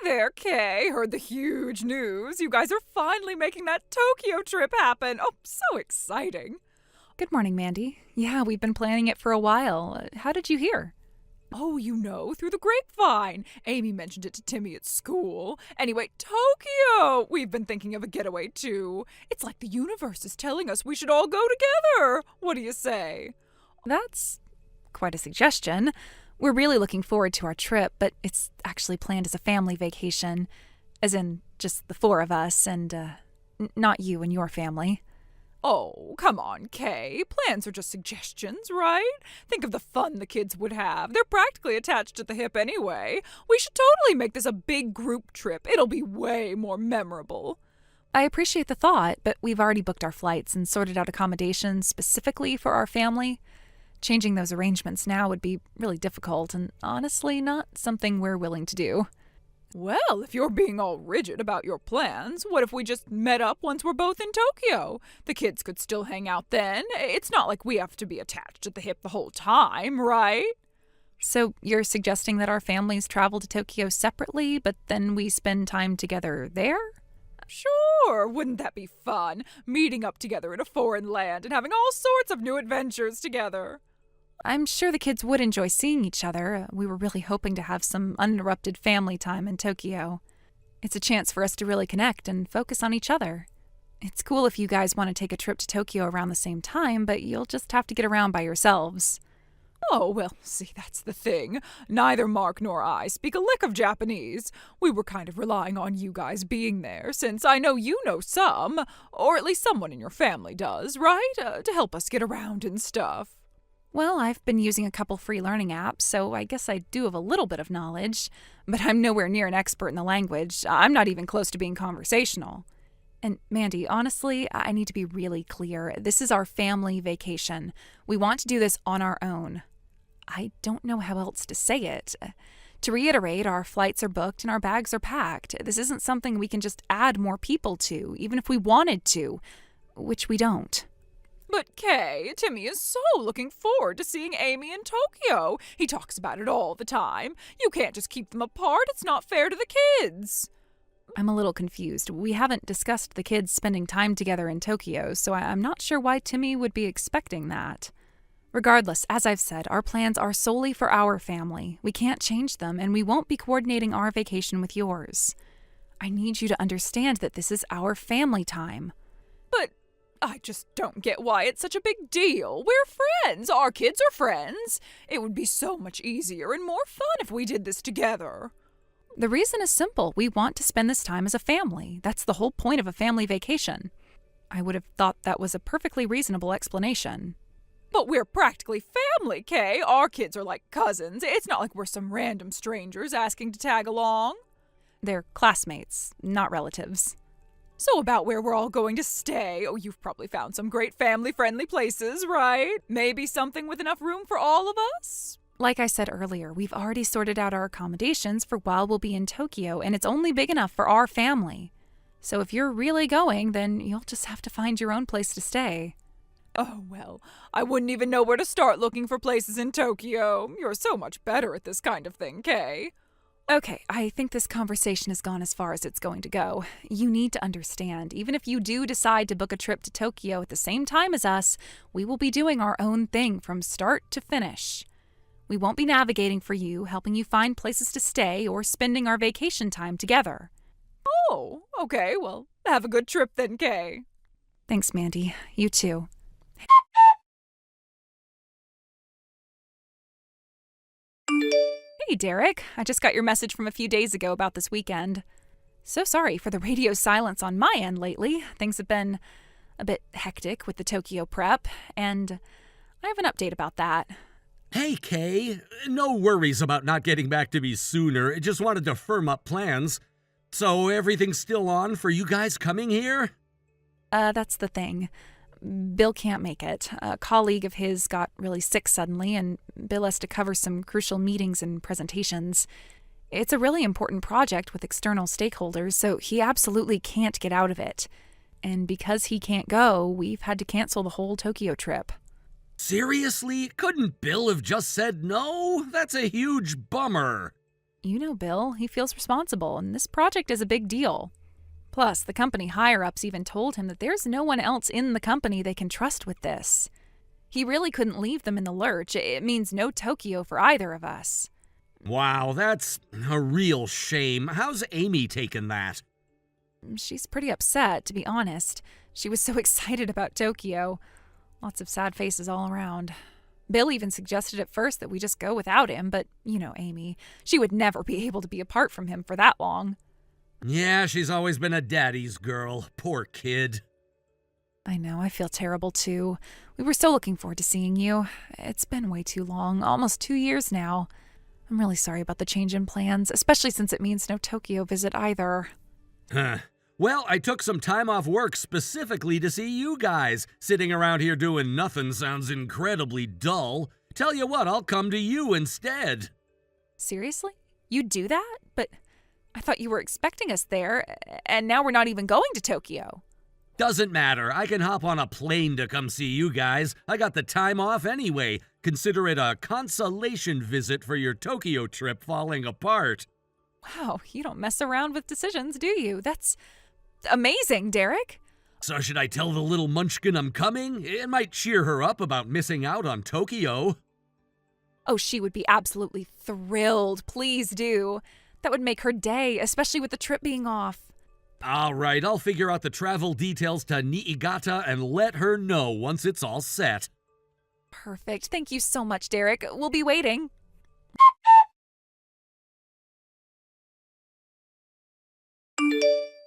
there, Kay. Heard the huge news. You guys are finally making that Tokyo trip happen. Oh, so exciting. Good morning, Mandy. Yeah, we've been planning it for a while. How did you hear? Oh, through the grapevine. Amy mentioned it to Timmy at school. Anyway, Tokyo! We've been thinking of a getaway, too. It's like the universe is telling us we should all go together. What do you say? That's quite a suggestion. We're really looking forward to our trip, but it's actually planned as a family vacation. As in, just the four of us and, not you and your family. Oh, come on, Kay. Plans are just suggestions, right? Think of the fun the kids would have. They're practically attached at the hip anyway. We should totally make this a big group trip. It'll be way more memorable. I appreciate the thought, but we've already booked our flights and sorted out accommodations specifically for our family. Changing those arrangements now would be really difficult and honestly not something we're willing to do. Well, if you're being all rigid about your plans, what if we just met up once we're both in Tokyo? The kids could still hang out then. It's not like we have to be attached at the hip the whole time, right? So you're suggesting that our families travel to Tokyo separately, but then we spend time together there? Sure, wouldn't that be fun? Meeting up together in a foreign land and having all sorts of new adventures together. I'm sure the kids would enjoy seeing each other. We were really hoping to have some uninterrupted family time in Tokyo. It's a chance for us to really connect and focus on each other. It's cool if you guys want to take a trip to Tokyo around the same time, but you'll just have to get around by yourselves. Oh, well, see, that's the thing. Neither Mark nor I speak a lick of Japanese. We were kind of relying on you guys being there, since I know you know some, or at least someone in your family does, right? To help us get around and stuff. Well, I've been using a couple free learning apps, so I guess I do have a little bit of knowledge, but I'm nowhere near an expert in the language. I'm not even close to being conversational. And Mandy, honestly, I need to be really clear. This is our family vacation. We want to do this on our own. I don't know how else to say it. To reiterate, our flights are booked and our bags are packed. This isn't something we can just add more people to, even if we wanted to, which we don't. But Kay, Timmy is so looking forward to seeing Amy in Tokyo. He talks about it all the time. You can't just keep them apart. It's not fair to the kids. I'm a little confused. We haven't discussed the kids spending time together in Tokyo, so I'm not sure why Timmy would be expecting that. Regardless, as I've said, our plans are solely for our family. We can't change them, and we won't be coordinating our vacation with yours. I need you to understand that this is our family time. But I just don't get why it's such a big deal. We're friends. Our kids are friends. It would be so much easier and more fun if we did this together. The reason is simple. We want to spend this time as a family. That's the whole point of a family vacation. I would have thought that was a perfectly reasonable explanation. But we're practically family, Kay. Our kids are like cousins. It's not like we're some random strangers asking to tag along. They're classmates, not relatives. So about where we're all going to stay. Oh, you've probably found some great family-friendly places, right? Maybe something with enough room for all of us? Like I said earlier, we've already sorted out our accommodations for while we'll be in Tokyo, and it's only big enough for our family. So if you're really going, then you'll just have to find your own place to stay. Oh, well, I wouldn't even know where to start looking for places in Tokyo. You're so much better at this kind of thing, Kay. Okay, I think this conversation has gone as far as it's going to go. You need to understand, even if you do decide to book a trip to Tokyo at the same time as us, we will be doing our own thing from start to finish. We won't be navigating for you, helping you find places to stay, or spending our vacation time together. Oh, okay, well, have a good trip then, Kay. Thanks, Mandy. You too. Hey, Derek. I just got your message from a few days ago about this weekend. So sorry for the radio silence on my end lately. Things have been a bit hectic with the Tokyo prep, and I have an update about that. Hey, Kay. No worries about not getting back to me sooner. Just wanted to firm up plans. So everything's still on for you guys coming here? That's the thing. Bill can't make it. A colleague of his got really sick suddenly, and Bill has to cover some crucial meetings and presentations. It's a really important project with external stakeholders, so he absolutely can't get out of it. And because he can't go, we've had to cancel the whole Tokyo trip. Seriously? Couldn't Bill have just said no? That's a huge bummer. You know Bill, he feels responsible, and this project is a big deal. Plus, the company higher-ups even told him that there's no one else in the company they can trust with this. He really couldn't leave them in the lurch. It means no Tokyo for either of us. Wow, that's a real shame. How's Amy taken that? She's pretty upset, to be honest. She was so excited about Tokyo. Lots of sad faces all around. Bill even suggested at first that we just go without him, but you know Amy. She would never be able to be apart from him for that long. Yeah, she's always been a daddy's girl. Poor kid. I know, I feel terrible too. We were so looking forward to seeing you. It's been way too long, almost 2 years now. I'm really sorry about the change in plans, especially since it means no Tokyo visit either. Huh. Well, I took some time off work specifically to see you guys. Sitting around here doing nothing sounds incredibly dull. Tell you what, I'll come to you instead. Seriously? You'd do that? But I thought you were expecting us there, and now we're not even going to Tokyo. Doesn't matter. I can hop on a plane to come see you guys. I got the time off anyway. Consider it a consolation visit for your Tokyo trip falling apart. Wow, you don't mess around with decisions, do you? That's amazing, Derek. So should I tell the little munchkin I'm coming? It might cheer her up about missing out on Tokyo. Oh, she would be absolutely thrilled. Please do. That would make her day, especially with the trip being off. All right, I'll figure out the travel details to Niigata and let her know once it's all set. Perfect. Thank you so much, Derek. We'll be waiting.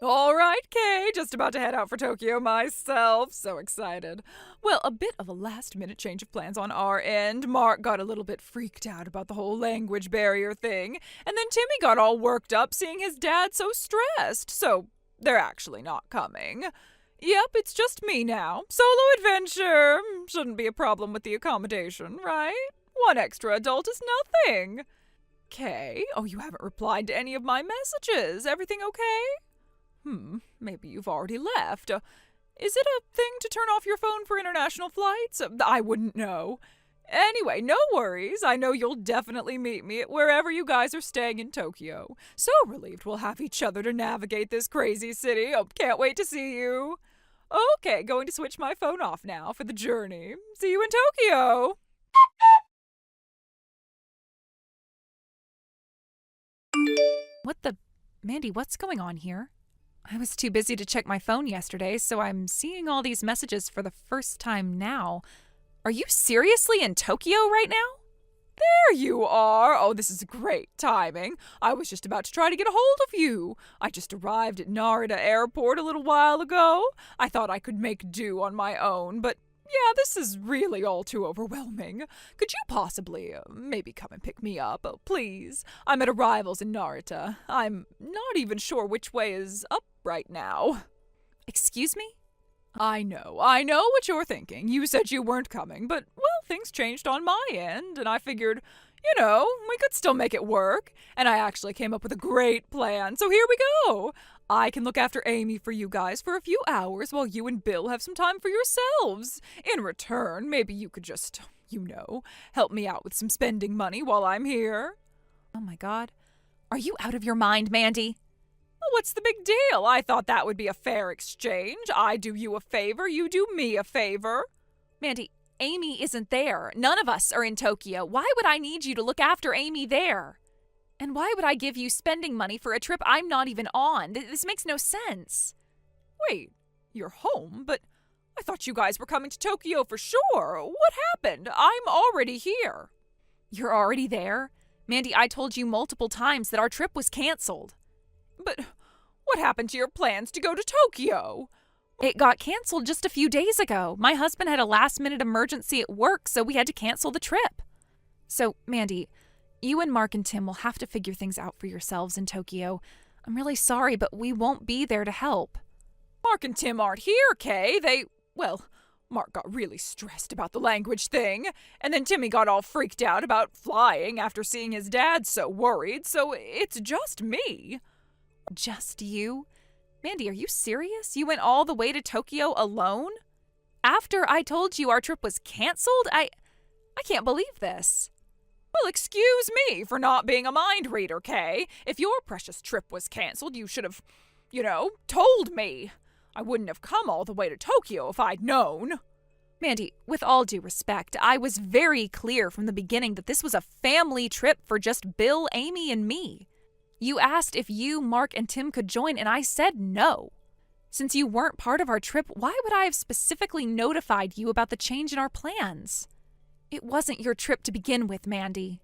All right, Kay, just about to head out for Tokyo myself. So excited. Well, a bit of a last-minute change of plans on our end. Mark got a little bit freaked out about the whole language barrier thing, and then Timmy got all worked up seeing his dad so stressed. So they're actually not coming. Yep, it's just me now. Solo adventure. Shouldn't be a problem with the accommodation, right? One extra adult is nothing. Kay, oh, you haven't replied to any of my messages. Everything okay? Maybe you've already left. Is it a thing to turn off your phone for international flights? I wouldn't know. Anyway, no worries. I know you'll definitely meet me at wherever you guys are staying in Tokyo. So relieved we'll have each other to navigate this crazy city. Oh, can't wait to see you. Okay, going to switch my phone off now for the journey. See you in Tokyo. Mandy, what's going on here? I was too busy to check my phone yesterday, so I'm seeing all these messages for the first time now. Are you seriously in Tokyo right now? There you are. Oh, this is great timing. I was just about to try to get a hold of you. I just arrived at Narita Airport a little while ago. I thought I could make do on my own, but yeah, this is really all too overwhelming. Could you possibly, maybe come and pick me up? Oh, please. I'm at arrivals in Narita. I'm not even sure which way is up right now. Excuse me? I know what you're thinking. You said you weren't coming, but, well, things changed on my end, and I figured, we could still make it work. And I actually came up with a great plan, so here we go. I can look after Amy for you guys for a few hours while you and Bill have some time for yourselves. In return, maybe you could just, help me out with some spending money while I'm here. Oh my God. Are you out of your mind, Mandy? Well, what's the big deal? I thought that would be a fair exchange. I do you a favor, you do me a favor. Mandy, Amy isn't there. None of us are in Tokyo. Why would I need you to look after Amy there? And why would I give you spending money for a trip I'm not even on? This makes no sense. Wait, you're home? But I thought you guys were coming to Tokyo for sure. What happened? I'm already here. You're already there? Mandy, I told you multiple times that our trip was canceled. But what happened to your plans to go to Tokyo? It got canceled just a few days ago. My husband had a last-minute emergency at work, so we had to cancel the trip. So, Mandy, you and Mark and Tim will have to figure things out for yourselves in Tokyo. I'm really sorry, but we won't be there to help. Mark and Tim aren't here, Kay. Mark got really stressed about the language thing, and then Timmy got all freaked out about flying after seeing his dad so worried, so it's just me. Just you? Mandy, are you serious? You went all the way to Tokyo alone? After I told you our trip was canceled? I can't believe this. Well, excuse me for not being a mind reader, Kay. If your precious trip was canceled, you should have, told me. I wouldn't have come all the way to Tokyo if I'd known. Mandy, with all due respect, I was very clear from the beginning that this was a family trip for just Bill, Amy, and me. You asked if you, Mark, and Tim could join, and I said no. Since you weren't part of our trip, why would I have specifically notified you about the change in our plans? It wasn't your trip to begin with, Mandy.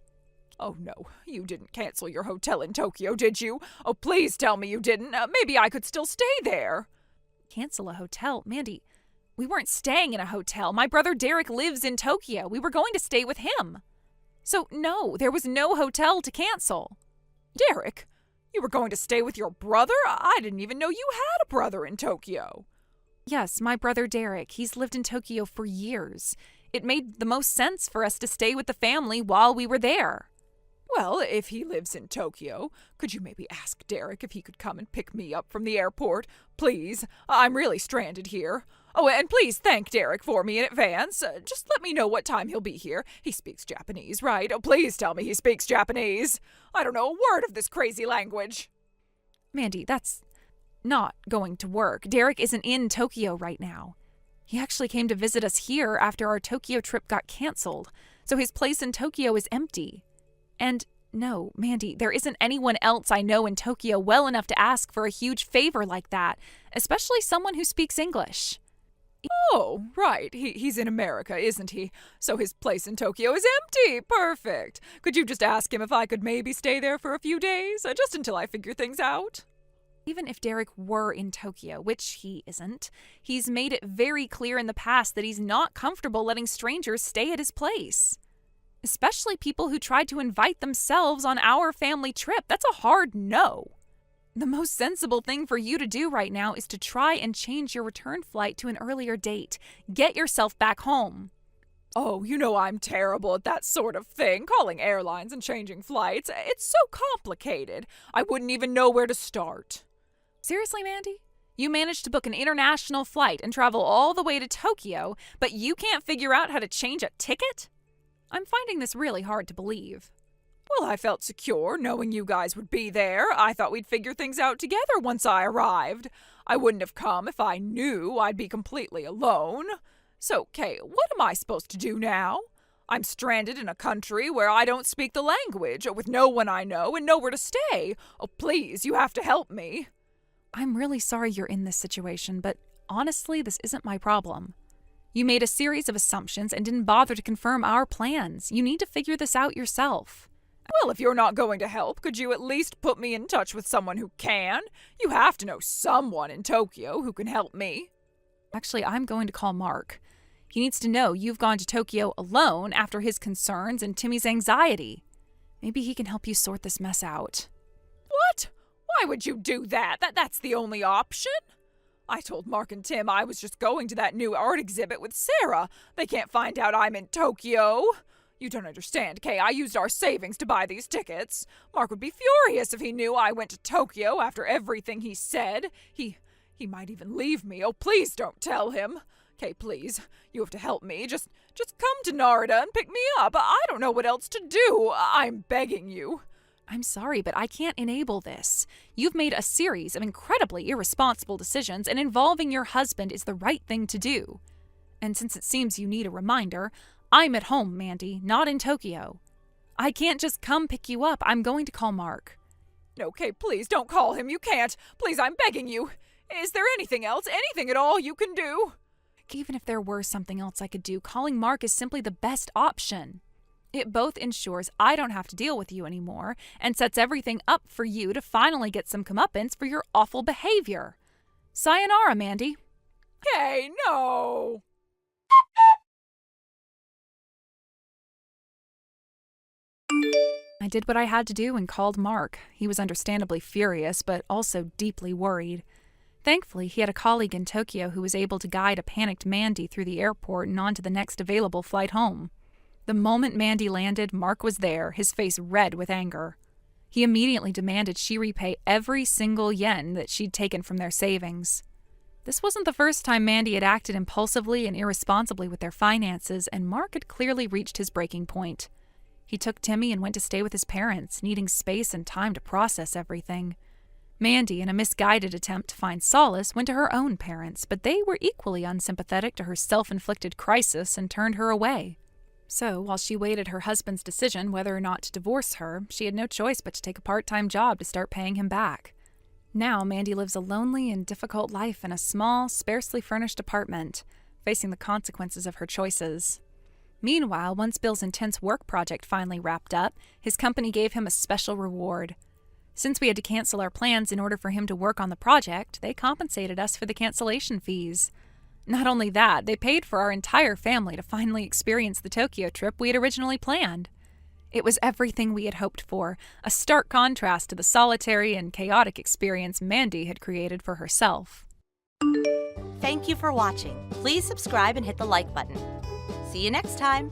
Oh no, you didn't cancel your hotel in Tokyo, did you? Oh, please tell me you didn't. Maybe I could still stay there. Cancel a hotel? Mandy, we weren't staying in a hotel. My brother Derek lives in Tokyo. We were going to stay with him. So no, there was no hotel to cancel. Derek? You were going to stay with your brother? I didn't even know you had a brother in Tokyo. Yes, my brother Derek. He's lived in Tokyo for years. It made the most sense for us to stay with the family while we were there. Well, if he lives in Tokyo, could you maybe ask Derek if he could come and pick me up from the airport? Please, I'm really stranded here. Oh, and please thank Derek for me in advance. Just let me know what time he'll be here. He speaks Japanese, right? Oh, please tell me he speaks Japanese. I don't know a word of this crazy language. Mandy, that's not going to work. Derek isn't in Tokyo right now. He actually came to visit us here after our Tokyo trip got canceled, so his place in Tokyo is empty. And no, Mandy, there isn't anyone else I know in Tokyo well enough to ask for a huge favor like that, especially someone who speaks English. Oh, right. He's in America, isn't he? So his place in Tokyo is empty. Perfect. Could you just ask him if I could maybe stay there for a few days, just until I figure things out? Even if Derek were in Tokyo, which he isn't, he's made it very clear in the past that he's not comfortable letting strangers stay at his place. Especially people who tried to invite themselves on our family trip. That's a hard no. The most sensible thing for you to do right now is to try and change your return flight to an earlier date. Get yourself back home. Oh, you know I'm terrible at that sort of thing, calling airlines and changing flights. It's so complicated. I wouldn't even know where to start. Seriously, Mandy? You managed to book an international flight and travel all the way to Tokyo, but you can't figure out how to change a ticket? I'm finding this really hard to believe. Well, I felt secure knowing you guys would be there. I thought we'd figure things out together once I arrived. I wouldn't have come if I knew I'd be completely alone. So, Kay, what am I supposed to do now? I'm stranded in a country where I don't speak the language, with no one I know and nowhere to stay. Oh, please, you have to help me. I'm really sorry you're in this situation, but honestly, this isn't my problem. You made a series of assumptions and didn't bother to confirm our plans. You need to figure this out yourself. Well, if you're not going to help, could you at least put me in touch with someone who can? You have to know someone in Tokyo who can help me. Actually, I'm going to call Mark. He needs to know you've gone to Tokyo alone after his concerns and Timmy's anxiety. Maybe he can help you sort this mess out. What? Why would you do that? That's the only option. I told Mark and Tim I was just going to that new art exhibit with Sarah. They can't find out I'm in Tokyo. You don't understand, Kay. I used our savings to buy these tickets. Mark would be furious if he knew I went to Tokyo after everything he said. He might even leave me. Oh, please don't tell him. Kay, please. You have to help me. Just come to Narita and pick me up. I don't know what else to do. I'm begging you. I'm sorry, but I can't enable this. You've made a series of incredibly irresponsible decisions, and involving your husband is the right thing to do. And since it seems you need a reminder, I'm at home, Mandy, not in Tokyo. I can't just come pick you up. I'm going to call Mark. Okay, please don't call him. You can't. Please, I'm begging you. Is there anything else, anything at all you can do? Even if there were something else I could do, calling Mark is simply the best option. It both ensures I don't have to deal with you anymore and sets everything up for you to finally get some comeuppance for your awful behavior. Sayonara, Mandy. Hey, no! I did what I had to do and called Mark. He was understandably furious, but also deeply worried. Thankfully, he had a colleague in Tokyo who was able to guide a panicked Mandy through the airport and onto the next available flight home. The moment Mandy landed, Mark was there, his face red with anger. He immediately demanded she repay every single yen that she'd taken from their savings. This wasn't the first time Mandy had acted impulsively and irresponsibly with their finances, and Mark had clearly reached his breaking point. He took Timmy and went to stay with his parents, needing space and time to process everything. Mandy, in a misguided attempt to find solace, went to her own parents, but they were equally unsympathetic to her self-inflicted crisis and turned her away. So, while she waited her husband's decision whether or not to divorce her, she had no choice but to take a part-time job to start paying him back. Now, Mandy lives a lonely and difficult life in a small, sparsely furnished apartment, facing the consequences of her choices. Meanwhile, once Bill's intense work project finally wrapped up, his company gave him a special reward. Since we had to cancel our plans in order for him to work on the project, they compensated us for the cancellation fees. Not only that, they paid for our entire family to finally experience the Tokyo trip we had originally planned. It was everything we had hoped for, a stark contrast to the solitary and chaotic experience Mandy had created for herself. Thank you for watching. Please subscribe and hit the like button. See you next time.